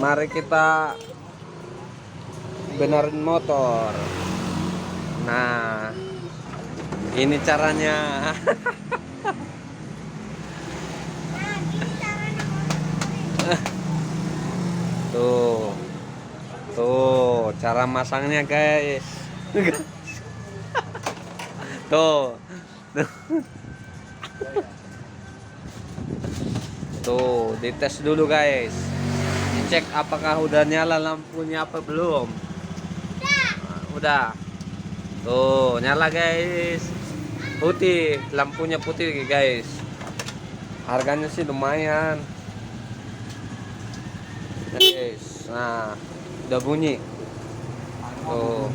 Mari kita benerin motor. Nah, ini caranya. Tuh. Tuh, cara masangnya, guys. Tuh. Tuh, dites dulu, guys. Dicek apakah udah nyala lampunya apa belum. Udah. Tuh, nyala, guys. Putih, lampunya putih, guys. Harganya sih lumayan. Guys, nah, udah bunyi. Tuh.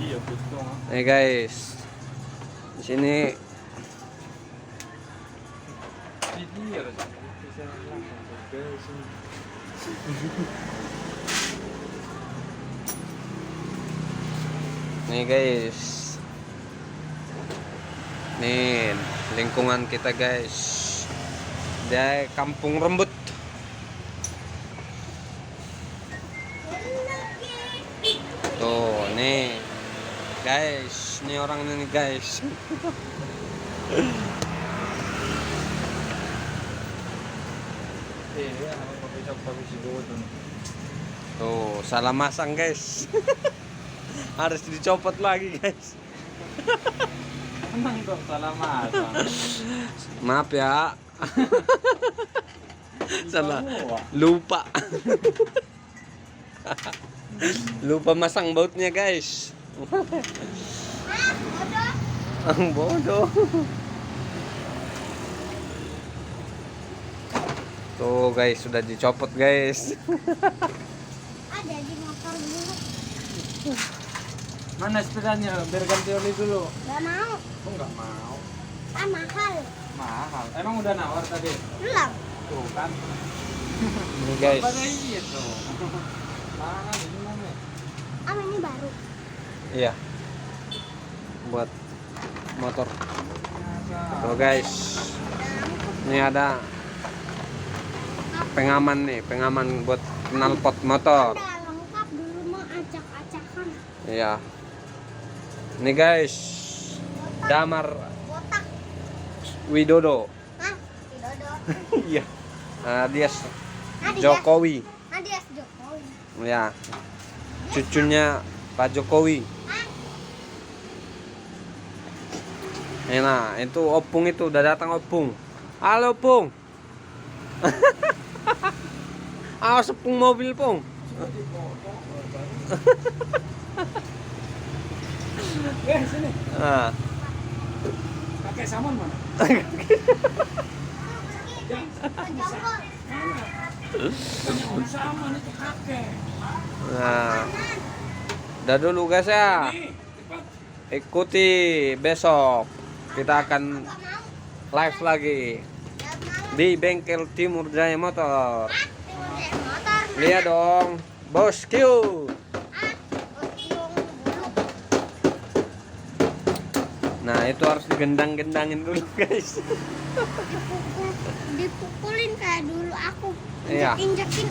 Nih, guys. Di sini nih, guys. Nih, lingkungan kita, guys. Dari Kampung Rembut. Tuh, nih. Guys, ini orangnya nih, guys. Tuh, salah masang, guys. Harus dicopot lagi, guys. Emang kok salah masang? Maaf ya. Salah. Lupa. Lupa masang bautnya, guys. Ang bodoh. Tuh, guys, sudah dicopot, guys. Ada di motor dulu. Mana sepedanya? Biar ganti oli dulu. Gak mau. Oh, nggak mau. Ah, mahal. Mahal. Emang udah nawar tadi? Belum. Tuh kan. Ini, guys. Pada itu. Mana ini mana? Ini baru. Iya. Buat motor. Tuh, guys. Ini ada pengaman nih, pengaman buat knalpot motor. Udah lengkap, dulu mau acak-acakan. Iya. Nih, guys. Damar Botak. Widodo. Hah? Widodo. Iya. Dia Adidas. Jokowi. Adidas Jokowi. Ya. Cucunya Pak Jokowi. Nah, itu Opung itu udah datang, Opung. Halo, Pung. Awas, Pung, mobil, Pung. Sini. Nah. Kakek Samon mana? Samon itu kakek. Nah. Udah dulu, guys, ya. Ikuti besok. Kita akan live lagi di bengkel Timur Jaya Motor. Lihat dong, bosku. Nah, itu harus digendang-gendangin dulu, guys. Dipukulin kayak dulu aku. Iya. Injekin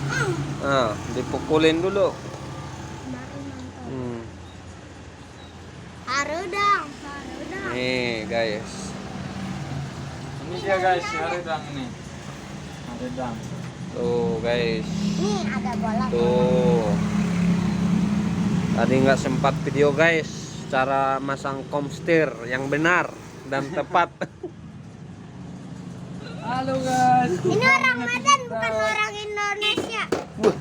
Nah, dipukulin dulu. baru nonton. Hmm. Harudang. Nih, guys. Ini dia, guys, haridang ini. Haridang. Tuh, guys. Nih ada bola. Tuh. Tadi nggak sempat video, guys, cara masang komstir yang benar dan tepat. Halo, guys. Ini orang Medan bukan orang Indonesia. Wah,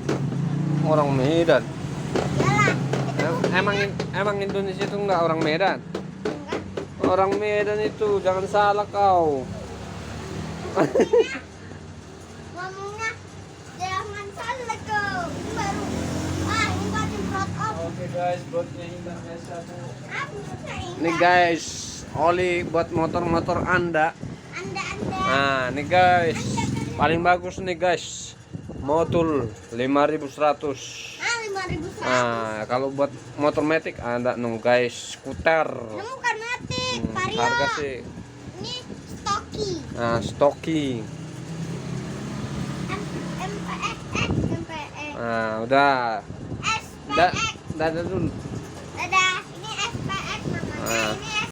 orang Medan. Yalah. Emang Indonesia itu nggak orang Medan? Enggak. Orang Medan itu, jangan salah kau. Ngomongnya jangan salah kau. Ini baru. Ini baru diprot off. Oke, guys, buatnya indah biasa tuh. Nih, guys, oli buat motor-motor Anda. Anda. Nah, nih, guys, paling bagus nih, guys, motul 5.100. 5.100. Nah, kalau buat motor matic ada nung, guys, skuter. Ini bukan matic, Vario. Harga sih. Ini stoki. Nah, stoki. MP Nah, udah. SPX. Dadah dulu. Dadah.